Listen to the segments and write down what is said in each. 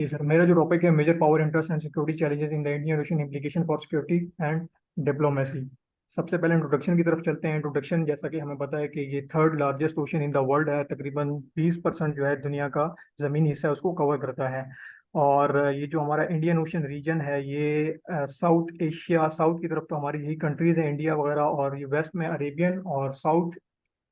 जी sir, मेरा जो topic है major power interest and security challenges in the Indian Ocean, implication for security and diplomacy. सबसे पहले introduction की तरफ चलते हैं। इंट्रोडक्शन, जैसा कि हमें पता है कि ये third largest ocean in the world है। तकरीबन 20% जो है दुनिया का ज़मीनी हिस्सा है उसको कवर करता है। और ये जो हमारा इंडियन ओशन रीजन है ये साउथ एशिया, साउथ की तरफ तो हमारी यही कंट्रीज है, इंडिया वगैरह, और ये वेस्ट में अरेबियन, और साउथ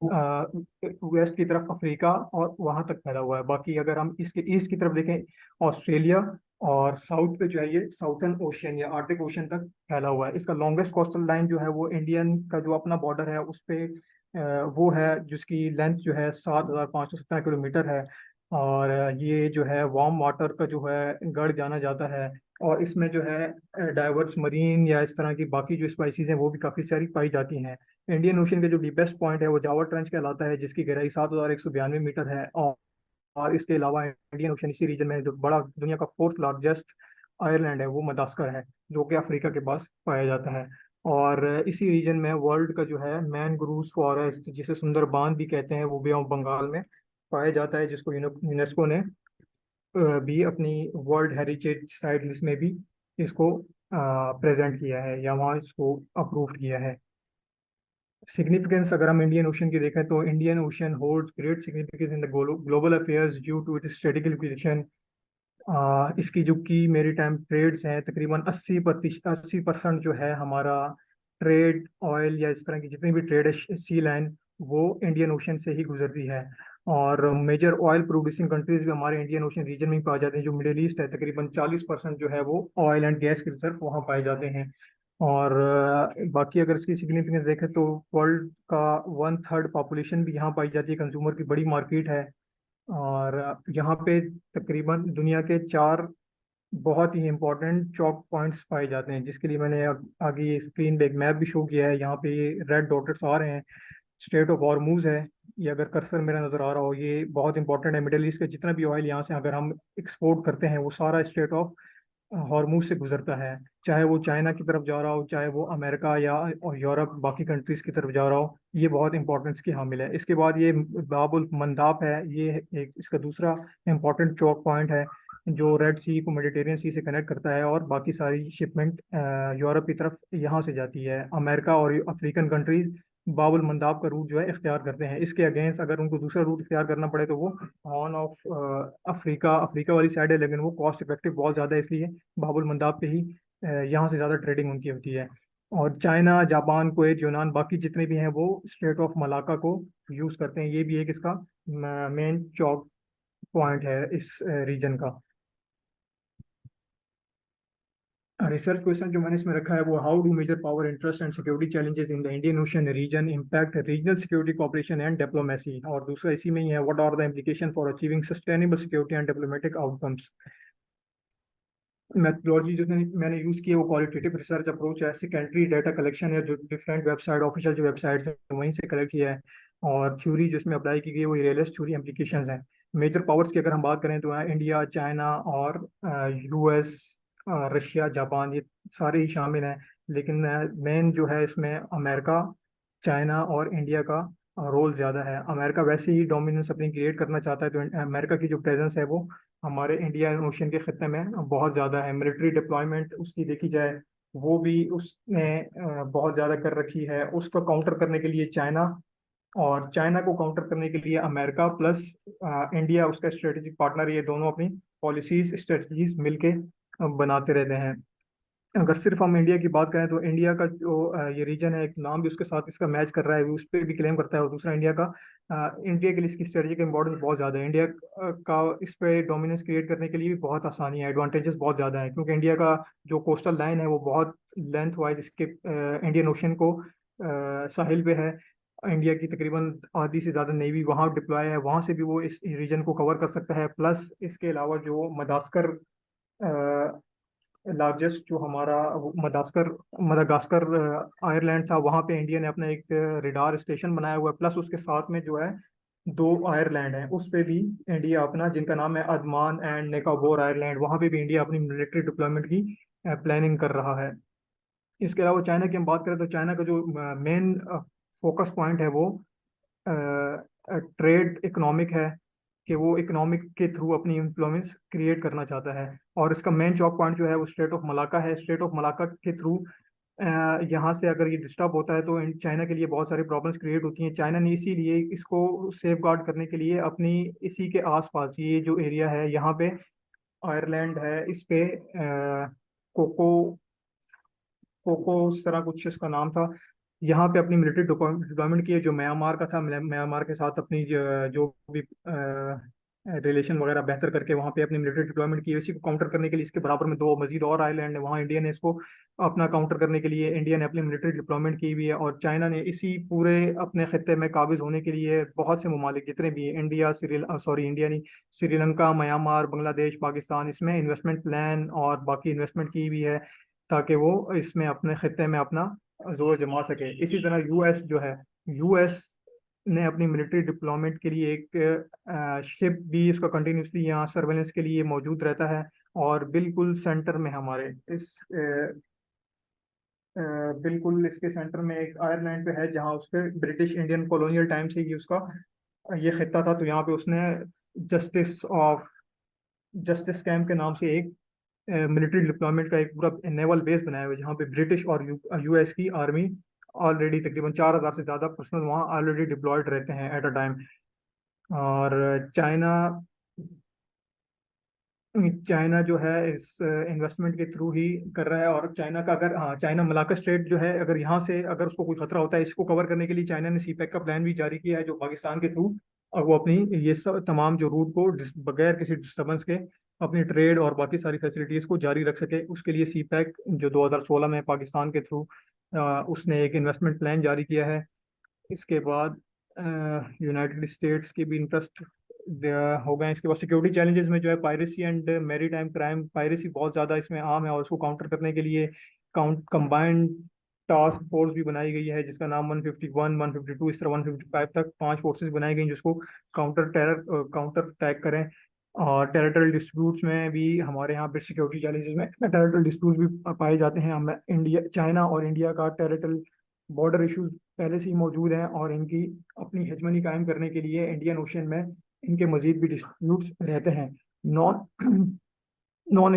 वेस्ट की तरफ अफ्रीका, और वहां तक फैला हुआ है। बाकी अगर हम इसके ईस्ट की तरफ देखें, ऑस्ट्रेलिया, और साउथ पे जो है ये साउथर्न ओशियन या आर्टिक ओशन तक फैला हुआ है। इसका लॉन्गेस्ट कोस्टल लाइन जो है वो इंडियन का जो अपना बॉर्डर है उस पे वो है, जिसकी लेंथ जो है 7,517 किलोमीटर है। और ये जो है वार्म वाटर का जो है गढ़ जाना जाता है। और इसमें जो है डाइवर्स मरीन या इस तरह की बाकी जो स्पाइसीज हैं वो भी काफ़ी सारी पाई जाती हैं। इंडियन ओशन का जो डीपेस्ट पॉइंट है वो जावा ट्रेंच कहलाता है, जिसकी गहराई 7,192 मीटर है। और इसके अलावा इंडियन ओशन इसी रीजन में जो बड़ा दुनिया का फोर्थ लार्जेस्ट आयरलैंड है वो मदास्कर है, जो कि अफ्रीका के पास पाया जाता है। और इसी रीजन में वर्ल्ड का जो है मैनग्रूव्स फॉरेस्ट, जिसे सुंदरबान भी कहते हैं, वो बे ऑफ बंगाल में पाया जाता है, जिसको यूनेस्को ने भी अपनी वर्ल्ड हेरिटेज साइट लिस्ट में भी इसको प्रेजेंट किया है या वहाँ इसको अप्रूव किया है। सिग्निफिकेंस अगर हम इंडियन ओशन की देखें तो Indian Ocean holds great significance in the global affairs due to its strategic location. इसकी जो की मेरी टाइम ट्रेड्स हैं, तकरीबन 80% जो है हमारा ट्रेड, ऑयल या इस तरह की जितनी भी ट्रेड है सी लाइन, वो इंडियन ओशन से ही गुजरती है। और मेजर ऑयल प्रोड्यूसिंग कंट्रीज भी हमारे इंडियन ओशन रीजन में ही पाए जाते हैं। जो मिडिल ईस्ट है, तकरीबन 40% जो है वो ऑयल एंड गैस की रिजर्व वहाँ पाए जाते हैं। और बाकी अगर इसकी सिग्निफिकेंस देखें तो वर्ल्ड का 1/3 पॉपुलेशन भी यहाँ पाई जाती है। कंज्यूमर की बड़ी मार्केट है। और यहाँ पे तकरीबन दुनिया के 4 बहुत ही इंपॉर्टेंट चौक पॉइंट्स पाए जाते हैं, जिसके लिए मैंने आगे ये स्क्रीन पे एक मैप भी शो किया है। यहाँ पे ये रेड डॉट्स आ रहे हैं, स्टेट ऑफ हॉर्मूज है। ये अगर कर्सर मेरा नज़र आ रहा हो, ये बहुत इंपॉर्टेंट है। मिडिल ईस्ट का जितना भी ऑयल यहाँ से अगर हम एक्सपोर्ट करते हैं वो सारा स्टेट ऑफ हॉर्मूज से गुजरता है। चाहे वो चाइना की तरफ जा रहा हो, चाहे वो अमेरिका या और यूरोप बाकी कंट्रीज की तरफ जा रहा हो, ये बहुत इंपॉर्टेंस की हामिल है। इसके बाद ये बाबुल मंदाब है, ये एक इसका दूसरा इंपॉर्टेंट चौक पॉइंट है, जो रेड सी को मेडिटेरियन सी से कनेक्ट करता है। और बाकी सारी शिपमेंट यूरोप की तरफ यहाँ से जाती है। अमेरिका और अफ्रीकन कंट्रीज बाबुल मंदाब का रूट जो है इख्तियार करते हैं। इसके अगेंस्ट अगर उनको दूसरा रूट इख्तियार करना पड़े तो वो हॉर्न ऑफ अफ्रीका, अफ्रीका वाली साइड है, लेकिन वो कॉस्ट इफेक्टिव बहुत ज़्यादा है, इसलिए बाबुल मंदाब पे ही यहाँ से ज़्यादा ट्रेडिंग उनकी होती है। और चाइना, जापान, कुवैत, यूनान बाकी जितने भी हैं वो स्ट्रेट ऑफ मलाका को यूज़ करते हैं। ये भी एक इसका मेन चौक पॉइंट है इस रीजन का। रिसर्च क्वेश्चन जो मैंने इसमें रखा है वो, how do major power interest and security challenges in the Indian Ocean region impact regional security cooperation and diplomacy. और दूसरा इसी में ही है, what are the implication for achieving sustainable security and diplomatic outcomes. Methodology जो मैंने use की है वो क्वालिटेटिव रिसर्च अप्रोच है। सेकेंडरी डाटा कलेक्शन है, जो डिफरेंट वेबसाइट, ऑफिशियल जो वेबसाइट्स हैं वहीं से कलेक्ट किया है। और थ्योरी जिसमें अप्लाई की गई है वो रियलिस्ट थ्योरी एप्लीकेशंस हैं। मेजर पावर्स की अगर हम बात करें तो इंडिया, चाइना और यूएस, रशिया, जापान, ये सारे ही शामिल हैं। लेकिन मेन जो है इसमें अमेरिका, चाइना और इंडिया का रोल ज़्यादा है। अमेरिका वैसे ही डोमिनेंस अपनी क्रिएट करना चाहता है, तो अमेरिका की जो प्रेजेंस है वो हमारे इंडियन ओशन के खत्ते में बहुत ज़्यादा है। मिलिट्री डिप्लॉयमेंट उसकी देखी जाए वो भी उसने बहुत ज़्यादा कर रखी है। उसको काउंटर करने के लिए चाइना, और चाइना को काउंटर करने के लिए अमेरिका प्लस इंडिया उसका स्ट्रेटेजिक पार्टनर, ये दोनों अपनी पॉलिसीज स्ट्रेटजीज मिलके बनाते रहते हैं। अगर सिर्फ हम इंडिया की बात करें तो इंडिया का जो ये रीजन है, एक नाम भी उसके साथ इसका मैच कर रहा है, उस पर भी क्लेम करता है। और दूसरा इंडिया का, इंडिया के लिए इसकी स्ट्रेटजी का इंपॉर्टेंस बहुत ज़्यादा है। इंडिया का इस पे डोमिनेंस क्रिएट करने के लिए भी बहुत आसानी है, एडवांटेजेस बहुत ज़्यादा है, क्योंकि इंडिया का जो कोस्टल लाइन है वो बहुत लेंथ वाइज इसके इंडियन ओशन को साहिल पे है। इंडिया की तकरीबन आधी से ज़्यादा नेवी वहाँ डिप्लॉय है, वहाँ से भी वो इस रीजन को कवर कर सकता है। प्लस इसके अलावा जो मदास्कर लार्जेस्ट जो हमारा मदास्कर मदागास्कर आयरलैंड था, वहाँ पे इंडिया ने अपना एक रिडार स्टेशन बनाया हुआ है। प्लस उसके साथ में जो है 2 आयरलैंड है, उस पे भी इंडिया अपना, जिनका नाम है अदमान एंड निकोबार आयरलैंड, वहाँ पे भी इंडिया अपनी मिलिट्री डिप्लॉयमेंट की प्लानिंग कर रहा है। इसके अलावा चाइना की हम बात करें तो चाइना का जो मेन फोकस पॉइंट है वो ट्रेड इकोनॉमिक है, कि वो इकोनॉमिक के थ्रू अपनी इन्फ्लुएंस क्रिएट करना चाहता है। और इसका मेन चौक पॉइंट जो है वो स्ट्रेट ऑफ मलाका है। स्ट्रेट ऑफ मलाका के थ्रू यहाँ से अगर ये डिस्टर्ब होता है तो चाइना के लिए बहुत सारी प्रॉब्लम्स क्रिएट होती हैं। चाइना ने इसीलिए इसको सेफ गार्ड करने के लिए अपनी इसी के आसपास ये जो एरिया है यहाँ पे आयरलैंड है, इस पे कोको कोको उस तरह कुछ इसका नाम था, यहाँ पे अपनी मिलिट्री डिप्लॉयमेंट की है, जो म्यांमार का था। म्यांमार के साथ अपनी जो भी रिलेशन वगैरह बेहतर करके वहाँ पे अपनी मिलिट्री डिप्लॉयमेंट की है। इसी को काउंटर करने के लिए इसके बराबर में दो मजीद और आइलैंड है, वहाँ इंडिया ने इसको अपना काउंटर करने के लिए इंडिया ने अपनी मिलिट्री डिप्लॉयमेंट की हुई है। और चाइना ने इसी पूरे अपने खत्ते में काबिज होने के लिए बहुत से ममालिक जितने भी हैं, इंडिया नहीं, श्रीलंका, म्यांमार, बांग्लादेश, पाकिस्तान, इसमें इन्वेस्टमेंट प्लान और बाकी इन्वेस्टमेंट की हुई है ताकि वो इसमें अपने खत्ते में अपना जोर जमा सके। इसी तरह यूएस जो है, यूएस ने अपनी मिलिट्री डिप्लॉयमेंट के लिए एक शिप भी इसका कंटिन्यूसली यहाँ सर्वेलेंस के लिए मौजूद रहता है। और बिल्कुल सेंटर में हमारे बिल्कुल इसके सेंटर में एक आयरलैंड पे है, जहाँ उसके ब्रिटिश इंडियन कॉलोनियल टाइम से ही उसका ये खिता था। तो यहाँ पे उसने जस्टिस ऑफ जस्टिस कैंप के नाम से एक मिलिट्री डिप्लॉयमेंट का एक पूरा नेवल बेस बनाया हुआ है, जहाँ पे ब्रिटिश और यूएस की आर्मी ऑलरेडी तकरीबन 4,000 से ज़्यादा पर्सनल वहाँ ऑलरेडी डिप्लॉयड रहते हैं एट अ टाइम। और चाइना चाइना जो है इस इन्वेस्टमेंट के थ्रू ही कर रहा है। और चाइना का अगर, हाँ, चाइना मलाका स्ट्रेट जो है, अगर यहाँ से अगर उसको कोई खतरा होता है, इसको कवर करने के लिए चाइना ने सीपैक का प्लान भी जारी किया है, जो पाकिस्तान के थ्रू, और वो अपनी ये सब तमाम जो रूट को बगैर किसी डिस्टर्बेंस के अपनी ट्रेड और बाकी सारी फैसिलिटीज़ को जारी रख सके। उसके लिए सीपैक जो 2016 में पाकिस्तान के थ्रू उसने एक इन्वेस्टमेंट प्लान जारी किया है। इसके बाद यूनाइटेड स्टेट्स की भी इंटरेस्ट हो गए। इसके बाद सिक्योरिटी चैलेंजेस में जो है piracy and maritime crime, piracy बहुत ज़्यादा इसमें आम है, और उसको काउंटर करने के लिए कंबाइंड टास्क फोर्स भी बनाई गई है, जिसका नाम 151, 152, इस तरह 155 तक 5 फोर्सेस बनाई गई जिसको काउंटर अटैक करें। और टेरिटोरियल डिस्प्यूट्स में भी हमारे यहाँ पे सिक्योरिटी चैलेंजेस में टेरिटोरियल डिस्प्यूट भी पाए जाते हैं। हमें इंडिया, चाइना और इंडिया का टेरिटोरियल बॉर्डर इश्यूज पहले से ही मौजूद हैं, और इनकी अपनी हेजमनी कायम करने के लिए इंडियन ओशन में इनके मजीद भी डिस्प्यूट्स रहते हैं। Non non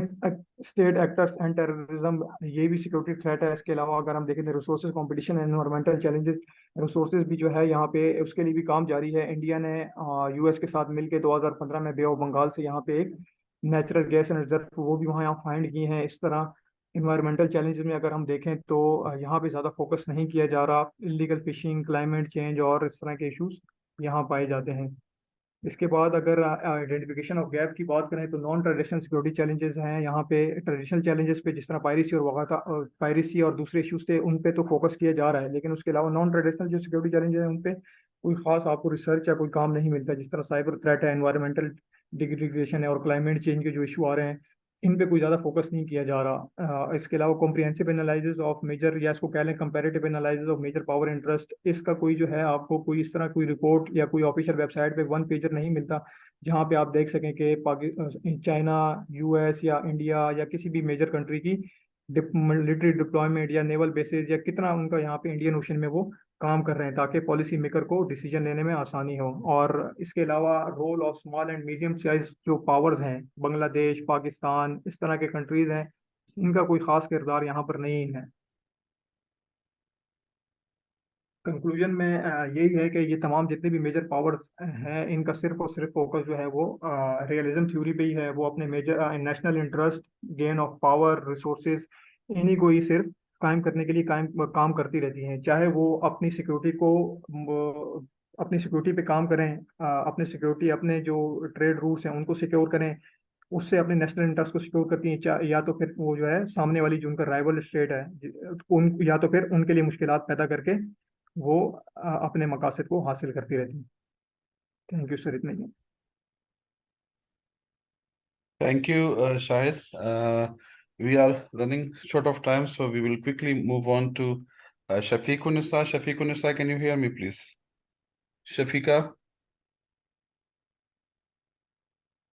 state actors and terrorism, ये भी सिक्योरिटी थ्रेट है। इसके अलावा अगर हम देखें तो resources competition, environmental challenges, resources भी जो है यहाँ पे उसके लिए भी काम जारी है। इंडिया ने यूएस के साथ मिलकर 2015 में बे ऑफ बंगाल से यहाँ पे एक नेचुरल गैस एंड रिजर्व वो भी वहाँ यहाँ फाइंड किए हैं। इस तरह इन्वायरमेंटल चैलेंजेस में अगर हम देखें तो यहाँ पे ज़्यादा फोकस नहीं किया जा रहा। इलीगल फिशिंग, क्लाइमेट चेंज और इस तरह के इश्यूज यहाँ पाए जाते हैं। इसके बाद अगर आइडेंटिफिकेशन ऑफ गैप की बात करें तो नॉन ट्रेडिशनल सिक्योरिटी चैलेंजेस हैं यहाँ पे। ट्रेडिशनल चैलेंजेस पे जिस तरह पायरेसी और दूसरे इश्यूज थे, उन पे तो फोकस किया जा रहा है, लेकिन उसके अलावा नॉन ट्रेडिशनल जो सिक्योरिटी चैलेंजेस हैं उन पे कोई खास आपको रिसर्च या कोई काम नहीं मिलता। जिस तरह साइबर थ्रेट है, एनवायरमेंटल डिग्रेडेशन है और क्लाइमेट चेंज के जो इशू आ रहे हैं, इन पे कोई ज़्यादा फोकस नहीं किया जा रहा। इसके अलावा कॉम्प्रिहेंसिव एनालिसिस ऑफ मेजर, या इसको कह लें comparative analysis of major power interest, इसका कोई जो है आपको कोई इस तरह कोई रिपोर्ट या कोई ऑफिशियल वेबसाइट पे वन पेजर नहीं मिलता जहाँ पे आप देख सकें कि चाइना, यूएस या इंडिया या किसी भी मेजर कंट्री की मिलिट्री डिप्लॉयमेंट या नेवल बेसिस या कितना उनका यहाँ पे इंडियन ओशन में वो काम कर रहे हैं, ताकि पॉलिसी मेकर को डिसीजन लेने में आसानी हो। और इसके अलावा role of small and medium size जो पावर्स हैं, बांग्लादेश, पाकिस्तान, इस तरह के कंट्रीज हैं, इनका कोई खास किरदार यहाँ पर नहीं है। कंक्लूजन में यही है कि ये तमाम जितने भी मेजर पावर्स हैं, इनका सिर्फ और सिर्फ फोकस जो है वो रियलिज्म थ्योरी पे ही है। वो अपने major national interest, gain of power, resources, इन्हीं को ही सिर्फ कायम करने के लिए काम करती रहती हैं। चाहे वो अपनी सिक्योरिटी पे काम करें, अपने सिक्योरिटी, अपने जो ट्रेड रूट्स हैं उनको सिक्योर करें, उससे अपने नेशनल इंटरेस्ट को सिक्योर करती हैं। या तो फिर वो जो है सामने वाली जो उनका राइवल स्टेट है, उन या तो फिर उनके लिए मुश्किलात पैदा करके वो अपने मकासद को हासिल करती रहती हैं। थैंक यू सर, इतना ही। Thank you, Shahid. We are running short of time, so we will quickly move on to Shafiqun Nisa. Shafiqun Nisa, can you hear me, please? Shafika?